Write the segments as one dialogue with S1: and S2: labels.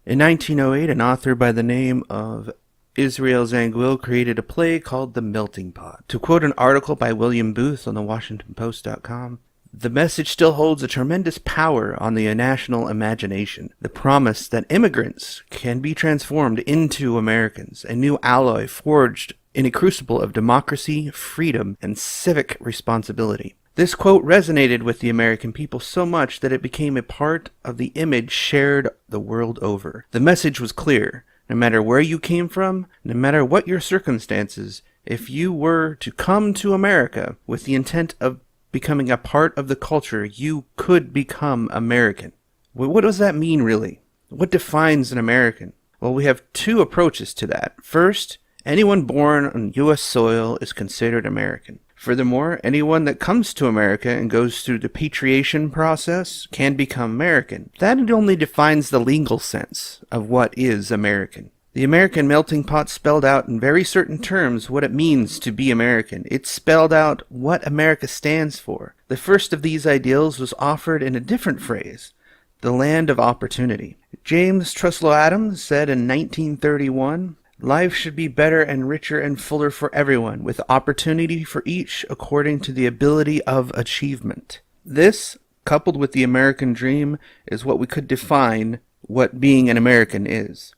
S1: In 1908, an author by the name of Israel Zangwill created a play called The Melting Pot. To quote an article by William Booth on the WashingtonPost.com, the message still holds a tremendous power on the national imagination. The promise that immigrants can be transformed into Americans, a new alloy forged in a crucible of democracy, freedom, and civic responsibility. This quote resonated with the American people so much that it became a part of the image shared the world over. The message was clear. No matter where you came from, no matter what your circumstances, if you were to come to America with the intent of becoming a part of the culture, you could become American. What does that mean, really? What defines an American? Well, we have two approaches to that. First, anyone born on U.S. soil is considered American. Furthermore, anyone that comes to America and goes through the patriation process can become American. That only defines the legal sense of what is American. The American melting pot spelled out in very certain terms what it means to be American. It spelled out what America stands for. The first of these ideals was offered in a different phrase, the land of opportunity. James Truslow Adams said in 1931, "Life should be better and richer and fuller for everyone, with opportunity for each according to the ability of achievement." This, coupled with the American dream, is what we could define what being an American is.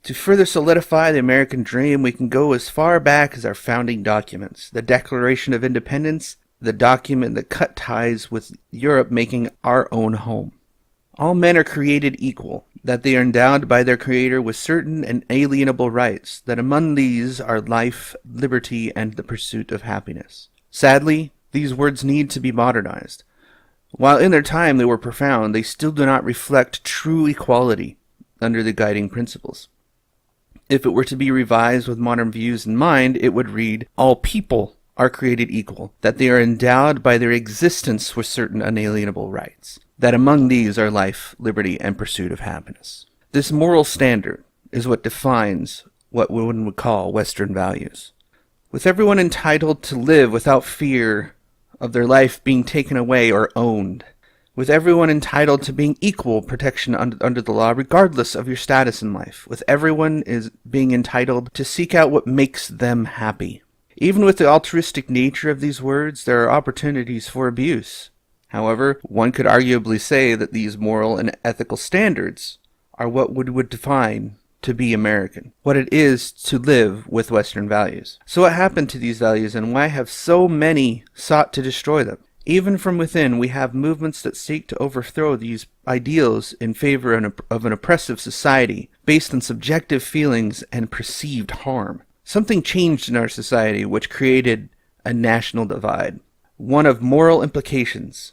S1: To further solidify the American dream, we can go as far back as our founding documents, the Declaration of Independence, the document that cut ties with Europe making our own home. All men are created equal, that they are endowed by their Creator with certain inalienable rights, that among these are life, liberty, and the pursuit of happiness. Sadly, these words need to be modernized. While in their time they were profound, they still do not reflect true equality under the guiding principles. If it were to be revised with modern views in mind, it would read, "All people are created equal, that they are endowed by their existence with certain unalienable rights, that among these are life, liberty, and pursuit of happiness." This moral standard is what defines what one would call Western values. With everyone entitled to live without fear of their life being taken away or owned, with everyone entitled to being equal protection under the law regardless of your status in life, with everyone is being entitled to seek out what makes them happy. Even with the altruistic nature of these words, there are opportunities for abuse. However, one could arguably say that these moral and ethical standards are what would define to be American, what it is to live with Western values. So what happened to these values, and why have so many sought to destroy them? Even from within, we have movements that seek to overthrow these ideals in favor of an oppressive society based on subjective feelings and perceived harm. Something changed in our society which created a national divide, one of moral implications,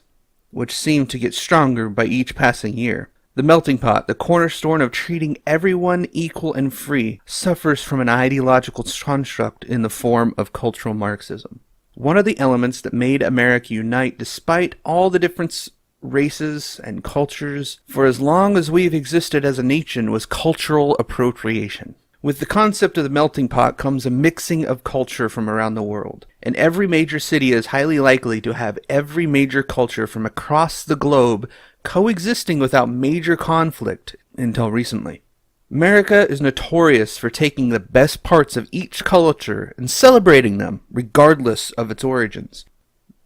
S1: which seemed to get stronger by each passing year. The melting pot, the cornerstone of treating everyone equal and free, suffers from an ideological construct in the form of cultural Marxism. One of the elements that made America unite despite all the different races and cultures for as long as we've existed as a nation was cultural appropriation. With the concept of the melting pot comes a mixing of culture from around the world, and every major city is highly likely to have every major culture from across the globe coexisting without major conflict until recently. America is notorious for taking the best parts of each culture and celebrating them, regardless of its origins.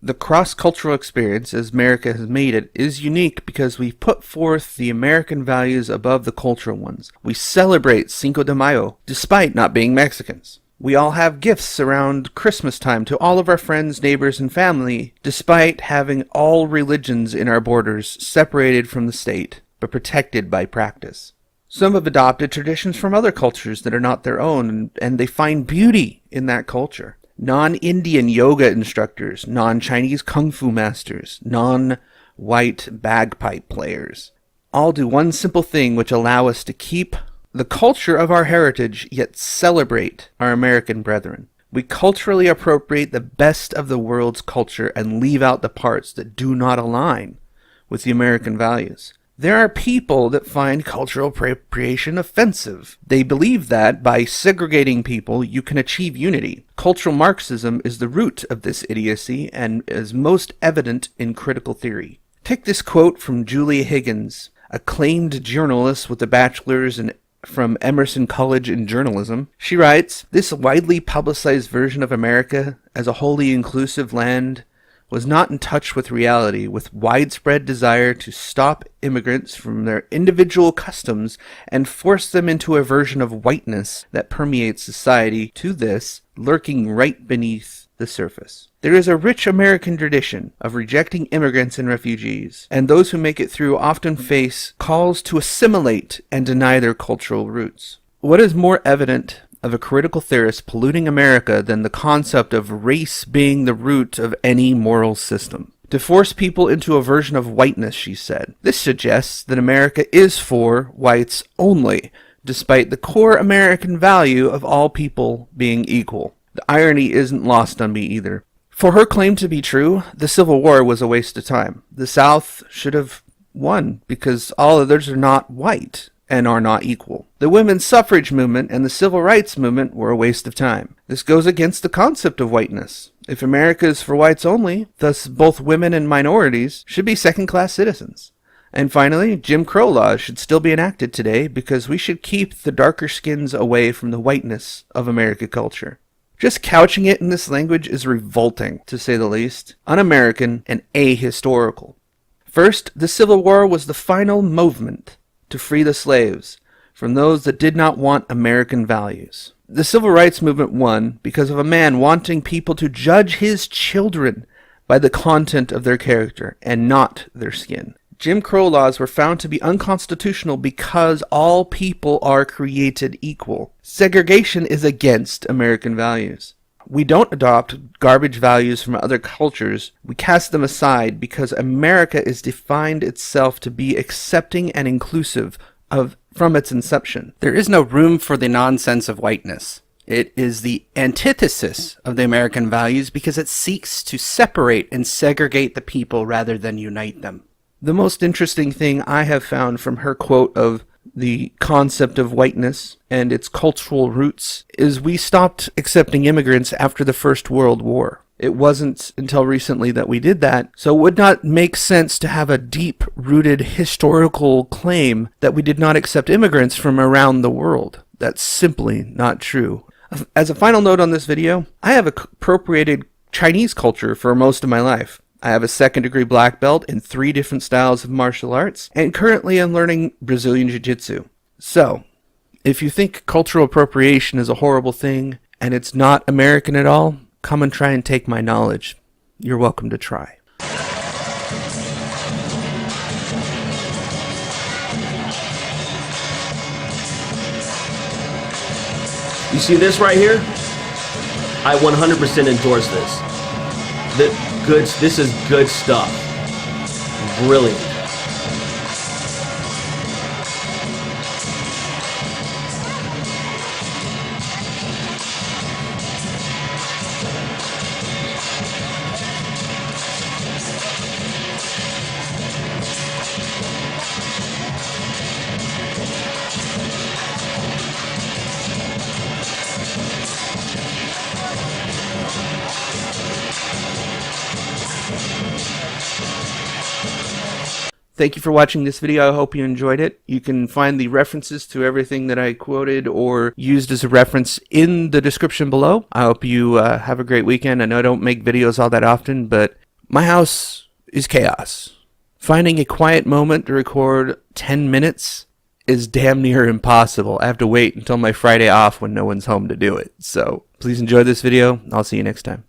S1: The cross-cultural experience, as America has made it, is unique because we've put forth the American values above the cultural ones. We celebrate Cinco de Mayo, despite not being Mexicans. We all have gifts around Christmas time to all of our friends, neighbors, and family, despite having all religions in our borders separated from the state, but protected by practice. Some have adopted traditions from other cultures that are not their own, and they find beauty in that culture. Non-Indian yoga instructors, non-Chinese kung fu masters, non-white bagpipe players all do one simple thing which allow us to keep the culture of our heritage yet celebrate our American brethren. We culturally appropriate the best of the world's culture and leave out the parts that do not align with the American values. There are people that find cultural appropriation offensive. They believe that by segregating people, you can achieve unity. Cultural Marxism is the root of this idiocy and is most evident in critical theory. Take this quote from Julia Higgins. acclaimed journalist with a bachelor's from Emerson College in journalism. She writes, "This widely publicized version of America as a wholly inclusive land was not in touch with reality, with widespread desire to stop immigrants from their individual customs and force them into a version of whiteness that permeates society, to this, lurking right beneath the surface. There is a rich American tradition of rejecting immigrants and refugees, and those who make it through often face calls to assimilate and deny their cultural roots. What is more evident of a critical theorist polluting America than the concept of race being the root of any moral system? To force people into a version of whiteness," she said. "This suggests that America is for whites only, despite the core American value of all people being equal." The irony isn't lost on me either. For her claim to be true, the Civil War was a waste of time. The South should have won because all others are not white and are not equal. The women's suffrage movement and the civil rights movement were a waste of time. This goes against the concept of whiteness. If America is for whites only, thus both women and minorities should be second-class citizens. And finally, Jim Crow laws should still be enacted today because we should keep the darker skins away from the whiteness of American culture. Just couching it in this language is revolting, to say the least, un-American, and ahistorical. First, the Civil War was the final movement to free the slaves from those that did not want American values. The Civil Rights Movement won because of a man wanting people to judge his children by the content of their character and not their skin. Jim Crow laws were found to be unconstitutional because all people are created equal. Segregation is against American values. We don't adopt garbage values from other cultures. We cast them aside because America is defined itself to be accepting and inclusive from its inception. There is no room for the nonsense of whiteness. It is the antithesis of the American values because it seeks to separate and segregate the people rather than unite them. The most interesting thing I have found from her quote of the concept of whiteness and its cultural roots is we stopped accepting immigrants after the First World War. It wasn't until recently that we did that, so it would not make sense to have a deep-rooted historical claim that we did not accept immigrants from around the world. That's simply not true. As a final note on this video, I have appropriated Chinese culture for most of my life. I have a second-degree black belt in 3 different styles of martial arts, and currently I'm learning Brazilian Jiu-Jitsu. So, if you think cultural appropriation is a horrible thing, and it's not American at all, come and try and take my knowledge. You're welcome to try.
S2: You see this right here? I 100% endorse this. This is good stuff. Brilliant.
S1: Thank you for watching this video. I hope you enjoyed it. You can find the references to everything that I quoted or used as a reference in the description below. I hope you have a great weekend. I know I don't make videos all that often, but my house is chaos. Finding a quiet moment to record 10 minutes is damn near impossible. I have to wait until my Friday off when no one's home to do it. So please enjoy this video. I'll see you next time.